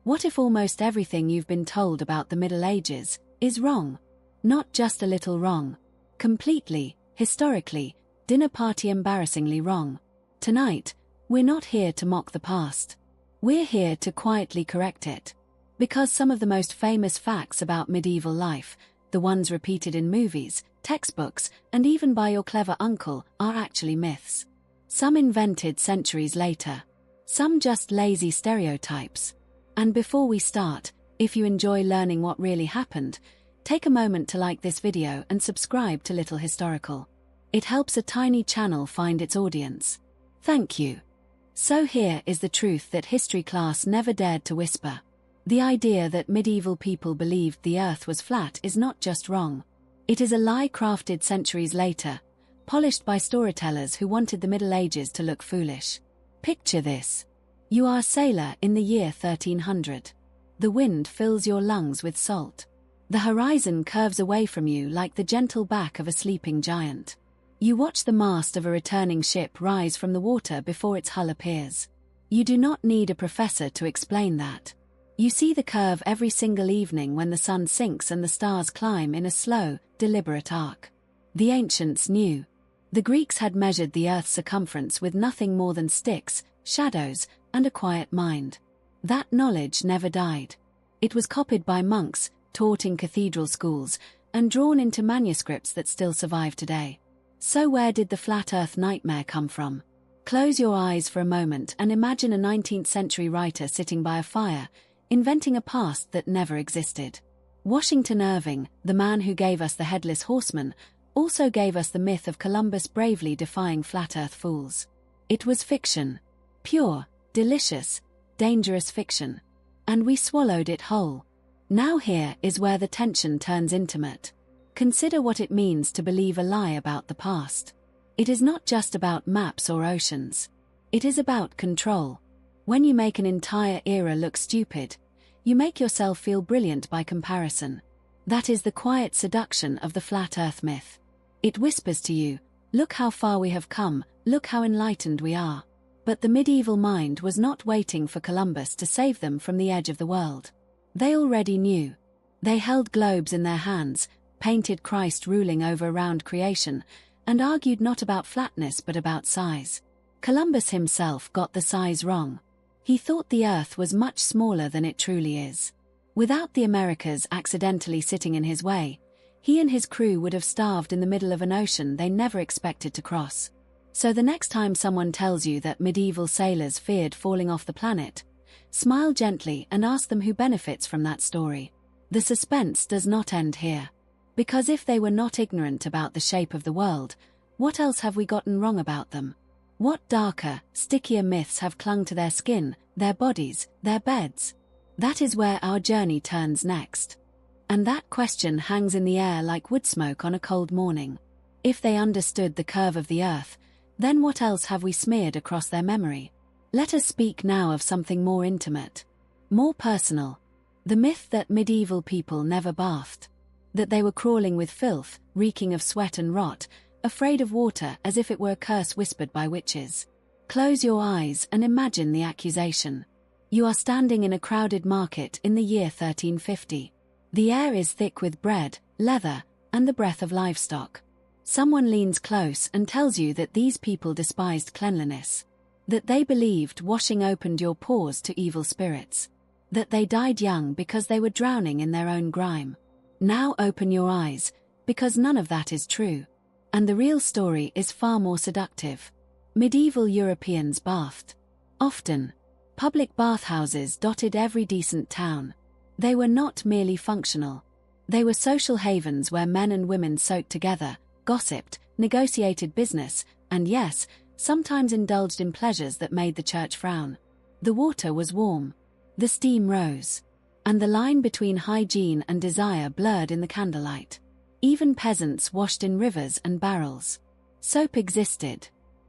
What if almost everything you've been told about the Middle Ages is wrong? Not just a little wrong. Completely, historically, dinner party embarrassingly wrong. Tonight, we're not here to mock the past. We're here to quietly correct it. Because some of the most famous facts about medieval life, the ones repeated in movies, textbooks, and even by your clever uncle, are actually myths. Some invented centuries later. Some just lazy stereotypes. And before we start, if you enjoy learning what really happened, take a moment to like this video and subscribe to Little Historical. It helps a tiny channel find its audience. Thank you. So here is the truth that history class never dared to whisper. The idea that medieval people believed the earth was flat is not just wrong. It is a lie crafted centuries later, polished by storytellers who wanted the Middle Ages to look foolish. Picture this. You are a sailor in the year 1300. The wind fills your lungs with salt. The horizon curves away from you like the gentle back of a sleeping giant. You watch the mast of a returning ship rise from the water before its hull appears. You do not need a professor to explain that. You see the curve every single evening when the sun sinks and the stars climb in a slow, deliberate arc. The ancients knew. The Greeks had measured the earth's circumference with nothing more than sticks, shadows, and a quiet mind. That knowledge never died. It was copied by monks, taught in cathedral schools, and drawn into manuscripts that still survive today. So where did the flat earth nightmare come from? Close your eyes for a moment and imagine a 19th century writer sitting by a fire, inventing a past that never existed. Washington Irving, the man who gave us the Headless Horseman, also gave us the myth of Columbus bravely defying flat earth fools. It was fiction. Pure, delicious, dangerous fiction. And we swallowed it whole. Now here is where the tension turns intimate. Consider what it means to believe a lie about the past. It is not just about maps or oceans. It is about control. When you make an entire era look stupid, you make yourself feel brilliant by comparison. That is the quiet seduction of the flat earth myth. It whispers to you, look how far we have come, look how enlightened we are. But the medieval mind was not waiting for Columbus to save them from the edge of the world. They already knew. They held globes in their hands, painted Christ ruling over round creation, and argued not about flatness but about size. Columbus himself got the size wrong. He thought the earth was much smaller than it truly is. Without the Americas accidentally sitting in his way, he and his crew would have starved in the middle of an ocean they never expected to cross. So the next time someone tells you that medieval sailors feared falling off the planet, smile gently and ask them who benefits from that story. The suspense does not end here. Because if they were not ignorant about the shape of the world, what else have we gotten wrong about them? What darker, stickier myths have clung to their skin, their bodies, their beds? That is where our journey turns next. And that question hangs in the air like wood smoke on a cold morning. If they understood the curve of the earth, then what else have we smeared across their memory? Let us speak now of something more intimate, more personal. The myth that medieval people never bathed. That they were crawling with filth, reeking of sweat and rot, afraid of water as if it were a curse whispered by witches. Close your eyes and imagine the accusation. You are standing in a crowded market in the year 1350. The air is thick with bread, leather, and the breath of livestock. Someone leans close and tells you that these people despised cleanliness. That they believed washing opened your pores to evil spirits. That they died young because they were drowning in their own grime. Now open your eyes, because none of that is true. And the real story is far more seductive. Medieval Europeans bathed. Often. Public bathhouses dotted every decent town. They were not merely functional. They were social havens where men and women soaked together, gossiped, negotiated business, and yes, sometimes indulged in pleasures that made the church frown. The water was warm. The steam rose. And the line between hygiene and desire blurred in the candlelight. Even peasants washed in rivers and barrels. Soap existed.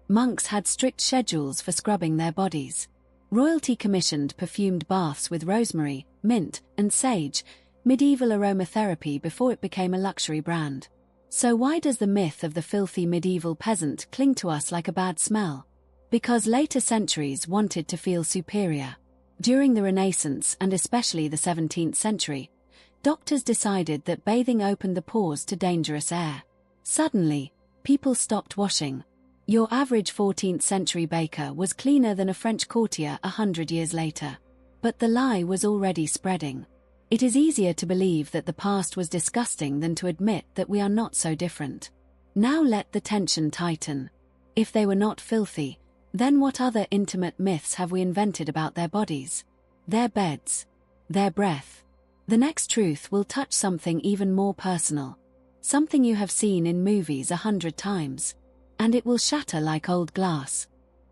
Monks had strict schedules for scrubbing their bodies. Royalty commissioned perfumed baths with rosemary, mint, and sage, medieval aromatherapy before it became a luxury brand. So why does the myth of the filthy medieval peasant cling to us like a bad smell? Because later centuries wanted to feel superior. During the Renaissance and especially the 17th century, doctors decided that bathing opened the pores to dangerous air. Suddenly, people stopped washing. Your average 14th century baker was cleaner than a French courtier 100 years later. But the lie was already spreading. It is easier to believe that the past was disgusting than to admit that we are not so different. Now let the tension tighten. If they were not filthy, then what other intimate myths have we invented about their bodies, their beds, their breath? The next truth will touch something even more personal. Something you have seen in movies 100 times. And it will shatter like old glass.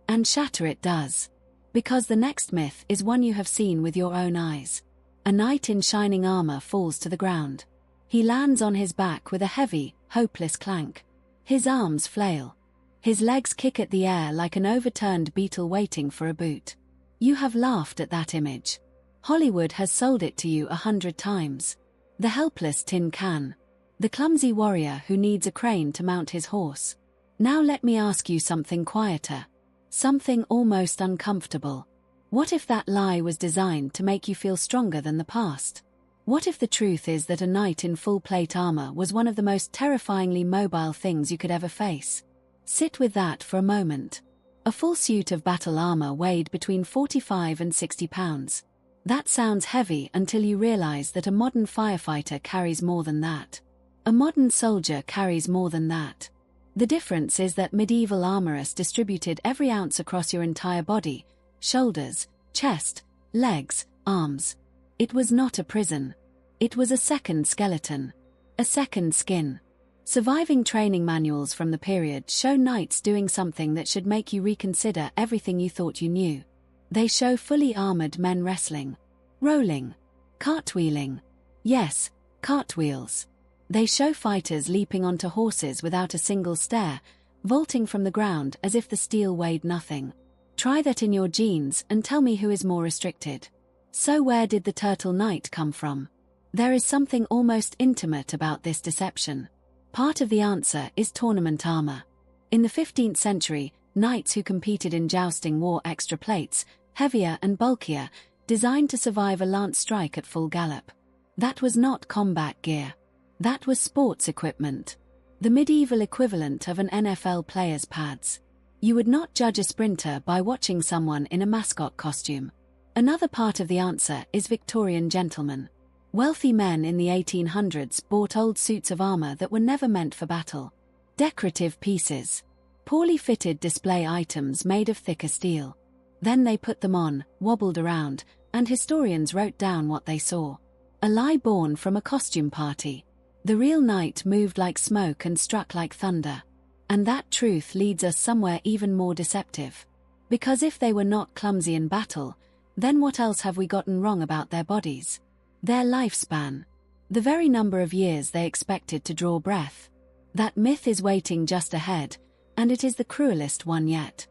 And shatter it does. Because the next myth is one you have seen with your own eyes. A knight in shining armor falls to the ground. He lands on his back with a heavy, hopeless clank. His arms flail. His legs kick at the air like an overturned beetle waiting for a boot. You have laughed at that image. Hollywood has sold it to you 100 times. The helpless tin can. The clumsy warrior who needs a crane to mount his horse. Now let me ask you something quieter. Something almost uncomfortable. What if that lie was designed to make you feel stronger than the past? What if the truth is that a knight in full plate armor was one of the most terrifyingly mobile things you could ever face? Sit with that for a moment. A full suit of battle armor weighed between 45 and 60 pounds. That sounds heavy until you realize that a modern firefighter carries more than that. A modern soldier carries more than that. The difference is that medieval armorers distributed every ounce across your entire body, shoulders, chest, legs, arms. It was not a prison. It was a second skeleton. A second skin. Surviving training manuals from the period show knights doing something that should make you reconsider everything you thought you knew. They show fully armored men wrestling, rolling, cartwheeling. Yes, cartwheels. They show fighters leaping onto horses without a single stair, vaulting from the ground as if the steel weighed nothing. Try that in your genes and tell me who is more restricted. So where did the turtle knight come from? There is something almost intimate about this deception. Part of the answer is tournament armor. In the 15th century, knights who competed in jousting wore extra plates, heavier and bulkier, designed to survive a lance strike at full gallop. That was not combat gear. That was sports equipment. The medieval equivalent of an NFL player's pads. You would not judge a sprinter by watching someone in a mascot costume. Another part of the answer is Victorian gentlemen. Wealthy men in the 1800s bought old suits of armor that were never meant for battle. Decorative pieces. Poorly fitted display items made of thicker steel. Then they put them on, wobbled around, and historians wrote down what they saw. A lie born from a costume party. The real knight moved like smoke and struck like thunder. And that truth leads us somewhere even more deceptive. Because if they were not clumsy in battle, then what else have we gotten wrong about their bodies? Their lifespan. The very number of years they expected to draw breath. That myth is waiting just ahead, and it is the cruelest one yet.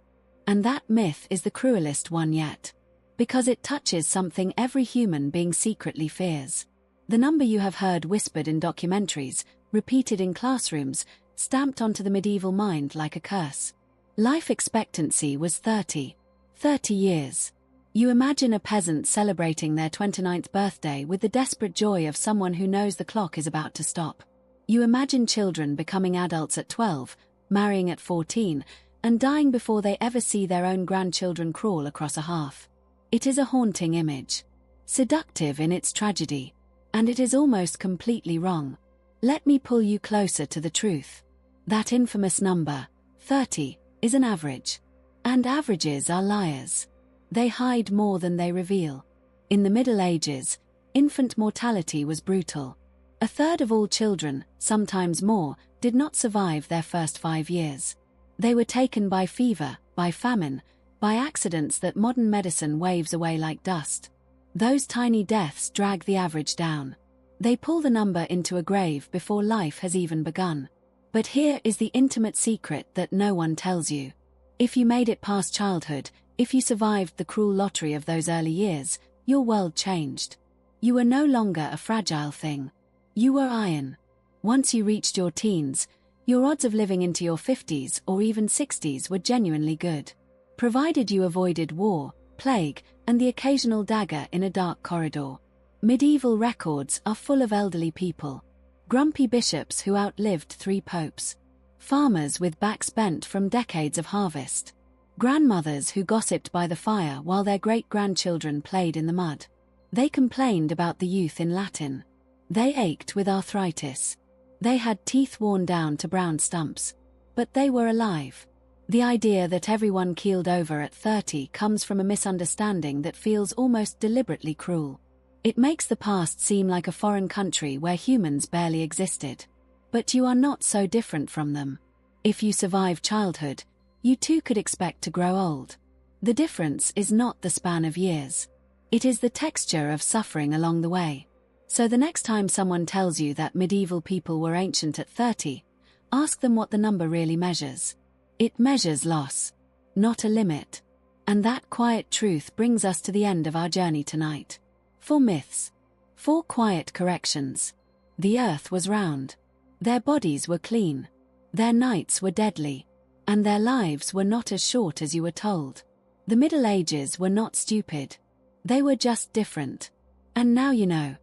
And that myth is the cruelest one yet. Because it touches something every human being secretly fears. The number you have heard whispered in documentaries, repeated in classrooms, stamped onto the medieval mind like a curse. Life expectancy was 30 years. You imagine a peasant celebrating their 29th birthday with the desperate joy of someone who knows the clock is about to stop. You imagine children becoming adults at 12, marrying at 14, and dying before they ever see their own grandchildren crawl across a hearth. It is a haunting image. Seductive in its tragedy. And it is almost completely wrong. Let me pull you closer to the truth. That infamous number, 30, is an average. And averages are liars. They hide more than they reveal. In the Middle Ages, infant mortality was brutal. A third of all children, sometimes more, did not survive their first 5 years. They were taken by fever, by famine, by accidents that modern medicine waves away like dust. Those tiny deaths drag the average down. They pull the number into a grave before life has even begun. But here is the intimate secret that no one tells you. If you made it past childhood, if you survived the cruel lottery of those early years, your world changed. You were no longer a fragile thing. You were iron. Once you reached your teens, your odds of living into your 50s or even 60s were genuinely good. Provided you avoided war, plague, and the occasional dagger in a dark corridor. Medieval records are full of elderly people. Grumpy bishops who outlived 3 popes. Farmers with backs bent from decades of harvest. Grandmothers who gossiped by the fire while their great-grandchildren played in the mud. They complained about the youth in Latin. They ached with arthritis. They had teeth worn down to brown stumps. But they were alive. The idea that everyone keeled over at 30 comes from a misunderstanding that feels almost deliberately cruel. It makes the past seem like a foreign country where humans barely existed. But you are not so different from them. If you survive childhood, you too could expect to grow old. The difference is not the span of years. It is the texture of suffering along the way. So the next time someone tells you that medieval people were ancient at 30, ask them what the number really measures. It measures loss, not a limit. And that quiet truth brings us to the end of our journey tonight. 4 myths. 4 quiet corrections. The earth was round. Their bodies were clean. Their nights were deadly. And their lives were not as short as you were told. The Middle Ages were not stupid. They were just different. And now you know.